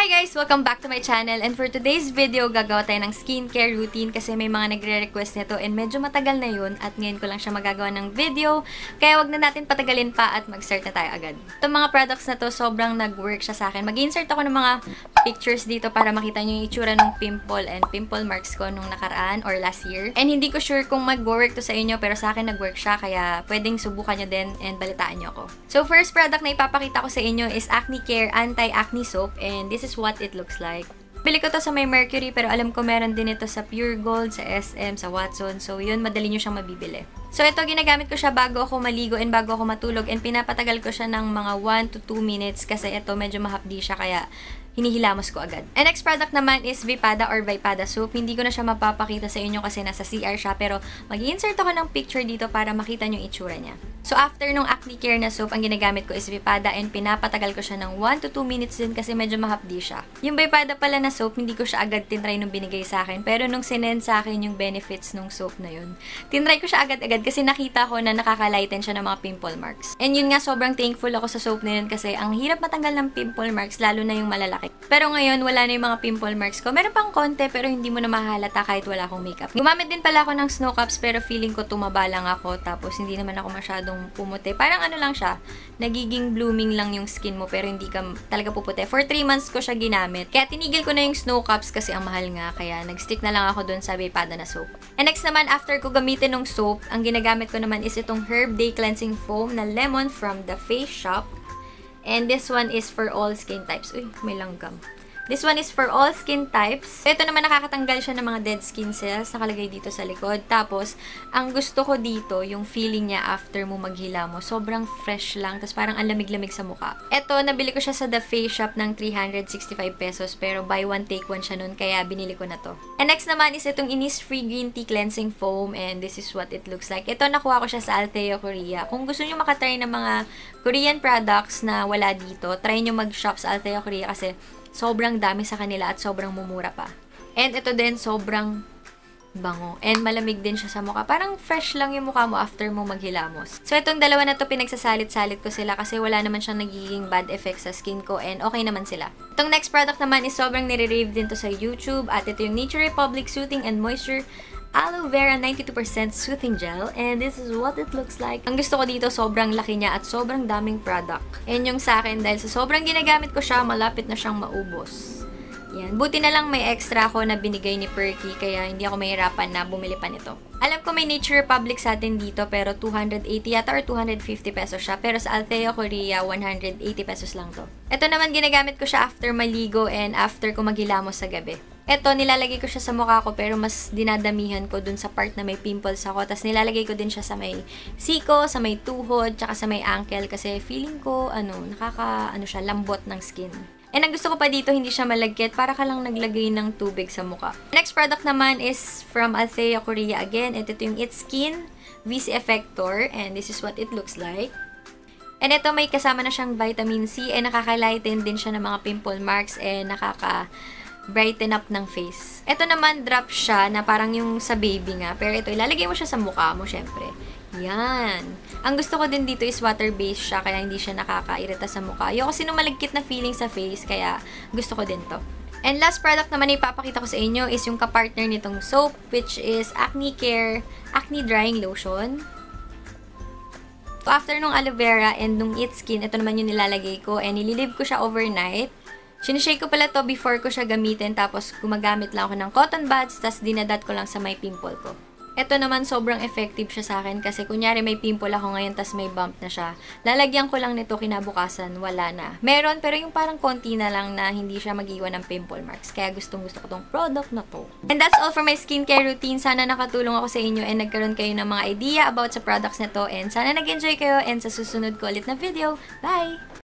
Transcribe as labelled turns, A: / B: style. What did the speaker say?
A: Hi guys! Welcome back to my channel, and for today's video, gagawa tayo ng skincare routine kasi may mga nagre-request nito and medyo matagal na yun at ngayon ko lang siya magagawa ng video, kaya wag na natin patagalin pa at mag-start na tayo agad. Itong mga products na to, sobrang nag-work siya sa akin. Mag-insert ako ng mga pictures dito para makita nyo yung itsura ng pimple and pimple marks ko nung nakaraan or last year. And hindi ko sure kung mag-work to sa inyo, pero sa akin nag-work siya, kaya pwedeng subukan nyo din and balitaan nyo ako. So first product na ipapakita ko sa inyo is Acne Care Anti-Acne Soap, and this is what it looks like. Bili ko to sa may Mercury, pero alam ko meron din ito sa Pure Gold, sa SM, sa Watson. So yun, madali nyo siyang mabibili. So ito, ginagamit ko siya bago ako maligo and bago ako matulog, and pinapatagal ko siya ng mga 1 to 2 minutes kasi ito medyo mahapdi siya, kaya hinihilamos ko agad. And next product naman is Vipada or Vipada soap. Hindi ko na siya mapapakita sa inyo kasi nasa CR siya, pero mag-insert ako ng picture dito para makita nyo yung itsura niya. So after nung Acne Care na soap, ang ginagamit ko is Vipada and pinapatagal ko siya ng 1 to 2 minutes din kasi medyo mahapdi siya. Yung Vipada pala na soap, hindi ko siya agad tinry nung binigay sa akin, pero nung sinend sa akin yung benefits nung soap na yun, tinry ko siya agad-agad kasi nakita ko na nakaka-lighten siya ng mga pimple marks. And yun nga, sobrang thankful ako sa soap na yun kasi ang hirap matanggal ng pimple marks, lalo na yung malalaki. Pero ngayon, wala na yung mga pimple marks ko. Meron pang konti, pero hindi mo na mahalata kahit wala akong makeup. Gumamit din pala ako ng snow caps, pero feeling ko tumaba lang ako, tapos hindi naman ako masyadong pumuti. Parang ano lang siya, nagiging blooming lang yung skin mo, pero hindi ka talaga puputi. For 3 months ko siya ginamit. Kaya tinigil ko na yung snow caps kasi ang mahal nga, kaya nag-stick na lang ako dun sa Vipada na soap. And next naman, after ko gamitin ng soap, ang ginagamit ko naman is itong Herb Day Cleansing Foam na lemon from the Face Shop. And this one is for all skin types. Uy, may langgam. This one is for all skin types. Ito naman, nakakatanggal siya ng mga dead skin cells. Nakalagay dito sa likod. Tapos, ang gusto ko dito, yung feeling niya after mo maghila mo. Sobrang fresh lang. Tapos parang ang lamig-lamig sa mukha. Ito, nabili ko siya sa The Face Shop ng 365 pesos. Pero buy one, take one siya nun. Kaya binili ko na to. And next naman is itong Innisfree Green Tea Cleansing Foam. And this is what it looks like. Ito, nakuha ko siya sa Althea, Korea. Kung gusto nyo makatry ng mga Korean products na wala dito, try nyo mag-shop sa Althea, Korea kasi sobrang dami sa kanila at sobrang mumura pa. And ito din, sobrang bango. And malamig din siya sa mukha. Parang fresh lang yung mukha mo after mo maghilamos. So itong dalawa na to, pinagsasalit-salit ko sila kasi wala naman siyang nagiging bad effects sa skin ko and okay naman sila. Itong next product naman is sobrang nire-rave din to sa YouTube at ito yung Nature Republic Soothing and Moisture Aloe Vera 92% Soothing Gel, and this is what it looks like. Ang gusto ko dito, sobrang laki niya at sobrang daming product. And yung sa akin, dahil sa sobrang ginagamit ko siya, malapit na siyang maubos. Yan. Buti na lang may extra ako na binigay ni Perky, kaya hindi ako mahirapan na bumili pa nito. Alam ko may Nature Republic sa atin dito, pero 280 yata or 250 pesos siya. Pero sa Althea, Korea, 180 pesos lang to. Ito naman, ginagamit ko siya after maligo and after ko maghilamos sa gabi. Ito, nilalagay ko siya sa mukha ko, pero mas dinadamihan ko dun sa part na may pimples ako. Tapos nilalagay ko din siya sa may siko, sa may tuhod, tsaka sa may ankle. Kasi feeling ko, siya, lambot ng skin. And ang gusto ko pa dito, hindi siya malagkit. Para ka lang naglagay ng tubig sa mukha. Next product naman is from Althea, Korea again. Ito yung It's Skin VC Effector. And this is what it looks like. And ito, may kasama na siyang vitamin C. And nakaka-lighten din siya ng mga pimple marks. And brighten up ng face. Ito naman, drop siya na parang yung sa baby nga. Pero ito, ilalagay mo siya sa mukha mo, syempre. Yan. Ang gusto ko din dito is water-based siya, kaya hindi siya nakakairita sa mukha. Ayoko kasi nung malagkit na feeling sa face, kaya gusto ko din to. And last product naman na ipapakita ko sa inyo is yung kapartner nitong soap, which is Acne Care Acne Drying Lotion. So, after nung aloe vera and nung It's Skin, ito naman yung nilalagay ko. And nililive ko siya overnight. Sinishake ko pala to before ko siya gamitin, tapos gumagamit lang ako ng cotton buds, tapos dinadat ko lang sa may pimple ko. Ito naman, sobrang effective siya sa akin kasi kunyari may pimple ako ngayon, tapos may bump na siya. Lalagyan ko lang nito, kinabukasan, wala na. Meron, pero yung parang konti na lang na hindi siya mag-iwan ng pimple marks. Kaya gustong-gusto ko tong product na to. And that's all for my skincare routine. Sana nakatulong ako sa inyo and nagkaroon kayo ng mga idea about sa products na to. And sana nag-enjoy kayo and sa susunod ko ulit na video. Bye!